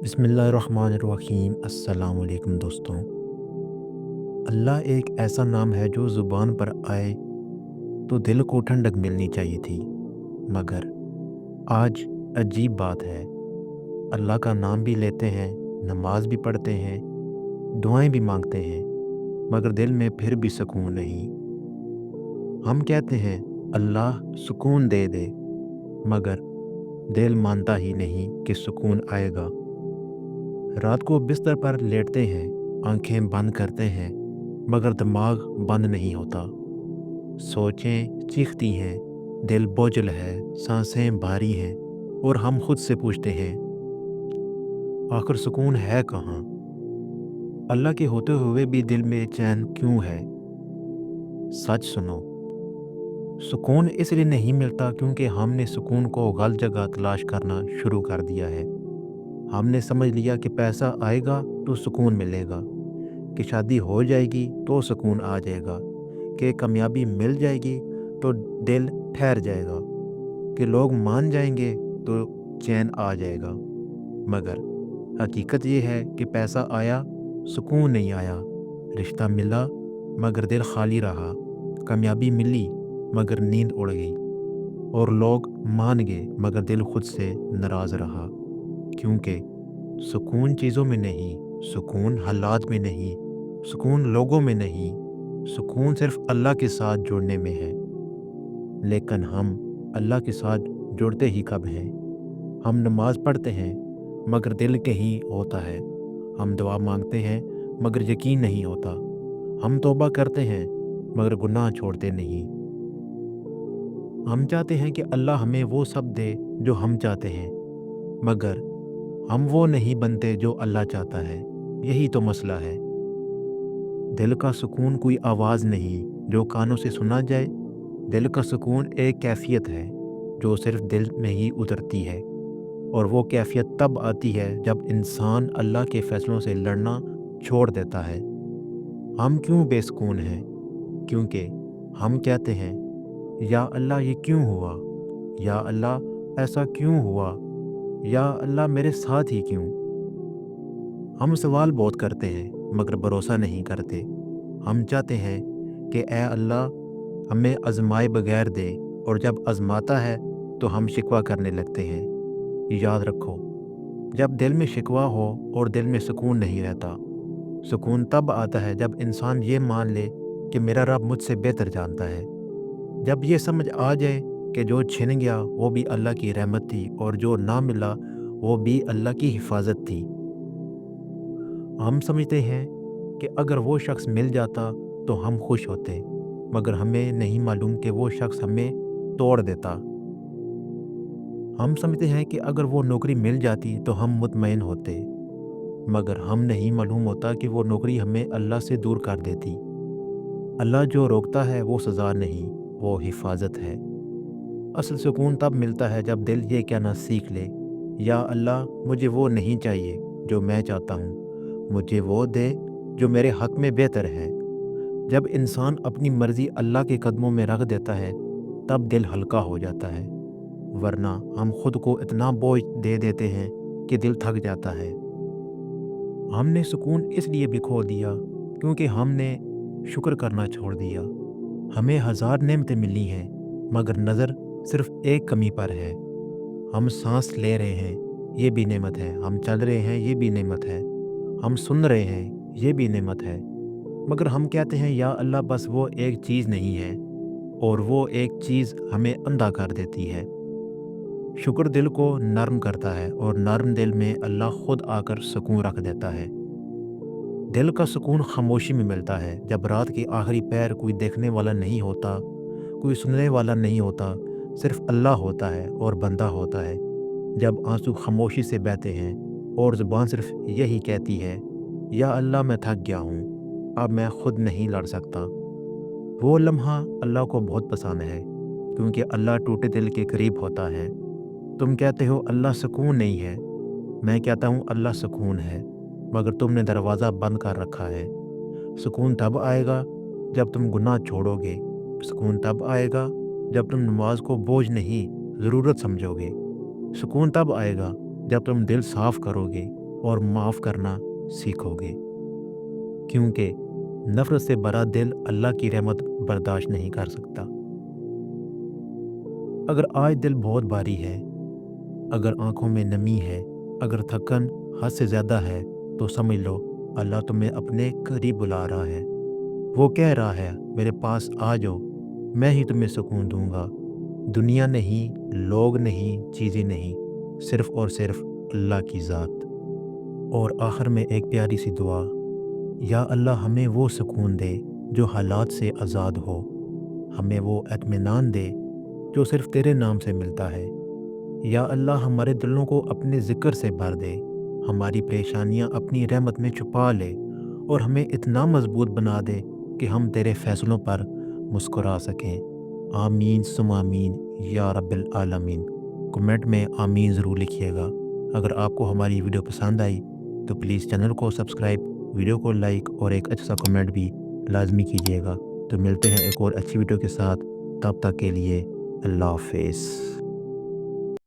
बिस्मिल्लाहिर्रहमानिर्रहीम। अस्सलाम वालेकुम दोस्तों। अल्लाह एक ऐसा नाम है जो ज़ुबान पर आए तो दिल को ठंडक मिलनी चाहिए थी, मगर आज अजीब बात है। अल्लाह का नाम भी लेते हैं, नमाज भी पढ़ते हैं, दुआएं भी मांगते हैं, मगर दिल में फिर भी सुकून नहीं। हम कहते हैं अल्लाह सुकून दे दे, मगर दिल मानता ही नहीं कि सुकून आएगा। रात को बिस्तर पर लेटते हैं, आंखें बंद करते हैं, मगर दिमाग बंद नहीं होता। सोचें चीखती हैं, दिल बोझल है, सांसें भारी हैं, और हम खुद से पूछते हैं आखिर सुकून है कहाँ? अल्लाह के होते हुए भी दिल में चैन क्यों है? सच सुनो, सुकून इसलिए नहीं मिलता क्योंकि हमने सुकून को गलत जगह तलाश करना शुरू कर दिया है। हमने समझ लिया कि पैसा आएगा तो सुकून मिलेगा, कि शादी हो जाएगी तो सुकून आ जाएगा, कि कामयाबी मिल जाएगी तो दिल ठहर जाएगा, कि लोग मान जाएंगे तो चैन आ जाएगा। मगर हकीकत ये है कि पैसा आया, सुकून नहीं आया। रिश्ता मिला मगर दिल खाली रहा। कामयाबी मिली मगर नींद उड़ गई। और लोग मान गए मगर दिल खुद से नाराज़ रहा। क्योंकि सुकून चीज़ों में नहीं, सुकून हालात में नहीं, सुकून लोगों में नहीं, सुकून सिर्फ अल्लाह के साथ जुड़ने में है। लेकिन हम अल्लाह के साथ जुड़ते ही कब हैं? हम नमाज पढ़ते हैं मगर दिल कहीं होता है। हम दुआ मांगते हैं मगर यकीन नहीं होता। हम तौबा करते हैं मगर गुनाह छोड़ते नहीं। हम चाहते हैं कि अल्लाह हमें वो सब दे जो हम चाहते हैं, मगर हम वो नहीं बनते जो अल्लाह चाहता है। यही तो मसला है। दिल का सुकून कोई आवाज़ नहीं जो कानों से सुना जाए। दिल का सुकून एक कैफियत है जो सिर्फ दिल में ही उतरती है, और वो कैफियत तब आती है जब इंसान अल्लाह के फ़ैसलों से लड़ना छोड़ देता है। हम क्यों बेसुकून हैं? क्योंकि हम कहते हैं या अल्लाह ये क्यों हुआ, या अल्लाह ऐसा क्यों हुआ, या अल्लाह मेरे साथ ही क्यों। हम सवाल बहुत करते हैं मगर भरोसा नहीं करते। हम चाहते हैं कि ए अल्लाह हमें आजमाए बगैर दे, और जब आजमाता है तो हम शिकवा करने लगते हैं। याद रखो, जब दिल में शिकवा हो और दिल में सुकून नहीं रहता। सुकून तब आता है जब इंसान ये मान ले कि मेरा रब मुझसे बेहतर जानता है। जब ये समझ आ जाए कि जो छिन गया वो भी अल्लाह की रहमत थी, और जो ना मिला वो भी अल्लाह की हिफाजत थी। हम समझते हैं कि अगर वो शख्स मिल जाता तो हम खुश होते, मगर हमें नहीं मालूम कि वो शख्स हमें तोड़ देता। हम समझते हैं कि अगर वो नौकरी मिल जाती तो हम मुतमईन होते, मगर हम नहीं मालूम होता कि वो नौकरी हमें अल्लाह से दूर कर देती। अल्लाह जो रोकता है वो सज़ा नहीं, वो हिफाजत है। असल सुकून तब मिलता है जब दिल ये कहना सीख ले, या अल्लाह मुझे वो नहीं चाहिए जो मैं चाहता हूँ, मुझे वो दे जो मेरे हक़ में बेहतर है। जब इंसान अपनी मर्ज़ी अल्लाह के कदमों में रख देता है तब दिल हल्का हो जाता है, वरना हम खुद को इतना बोझ दे देते हैं कि दिल थक जाता है। हमने सुकून इसलिए भी खो दिया क्योंकि हमने शुक्र करना छोड़ दिया। हमें हज़ार नेमतें मिली हैं, मगर नज़र सिर्फ एक कमी पर है। हम सांस ले रहे हैं, ये भी नेमत है। हम चल रहे हैं, ये भी नेमत है। हम सुन रहे हैं, ये भी नेमत है। मगर हम कहते हैं या अल्लाह बस वो एक चीज़ नहीं है, और वो एक चीज़ हमें अंधा कर देती है। शुक्र दिल को नरम करता है, और नरम दिल में अल्लाह खुद आकर सुकून रख देता है। दिल का सुकून खामोशी में मिलता है। जब रात के आखिरी पैर कोई देखने वाला नहीं होता, कोई सुनने वाला नहीं होता, सिर्फ अल्लाह होता है और बंदा होता है। जब आंसू खामोशी से बहते हैं और ज़ुबान सिर्फ यही कहती है या अल्लाह मैं थक गया हूँ, अब मैं खुद नहीं लड़ सकता। वो लम्हा अल्लाह को बहुत पसंद है, क्योंकि अल्लाह टूटे दिल के करीब होता है। तुम कहते हो अल्लाह सुकून नहीं है, मैं कहता हूँ अल्लाह सुकून है, मगर तुमने दरवाज़ा बंद कर रखा है। सुकून तब आएगा जब तुम गुनाह छोड़ोगे। सुकून तब आएगा जब तुम नमाज को बोझ नहीं, ज़रूरत समझोगे। सुकून तब आएगा जब तुम दिल साफ़ करोगे। اور معاف کرنا سیکھو گے، کیونکہ نفرت سے بھرا دل اللہ کی رحمت برداشت نہیں کر سکتا۔ اگر آج دل بہت بھاری ہے، اگر آنکھوں میں نمی ہے، اگر تھکن حد سے زیادہ ہے، تو سمجھ لو اللہ تمہیں اپنے قریب بلا رہا ہے۔ وہ کہہ رہا ہے میرے پاس آ جاؤ، میں ہی تمہیں سکون دوں گا۔ دنیا نہیں، لوگ نہیں، چیزیں نہیں، صرف اور صرف اللہ کی ذات۔ اور آخر میں ایک پیاری سی دعا، یا اللہ ہمیں وہ سکون دے جو حالات سے آزاد ہو، ہمیں وہ اطمینان دے جو صرف تیرے نام سے ملتا ہے۔ یا اللہ ہمارے دلوں کو اپنے ذکر سے بھر دے، ہماری پریشانیاں اپنی رحمت میں چھپا لے، اور ہمیں اتنا مضبوط بنا دے کہ ہم تیرے فیصلوں پر مسکرا سکیں۔ آمین ثم آمین یا رب العالمین۔ کمنٹ میں آمین ضرور لکھیے گا۔ اگر آپ کو ہماری ویڈیو پسند آئی تو پلیز چینل کو سبسکرائب، ویڈیو کو لائک اور ایک اچھا کمنٹ بھی لازمی کیجیے گا۔ تو ملتے ہیں ایک اور اچھی ویڈیو کے ساتھ، تب تک کے لیے اللہ حافظ۔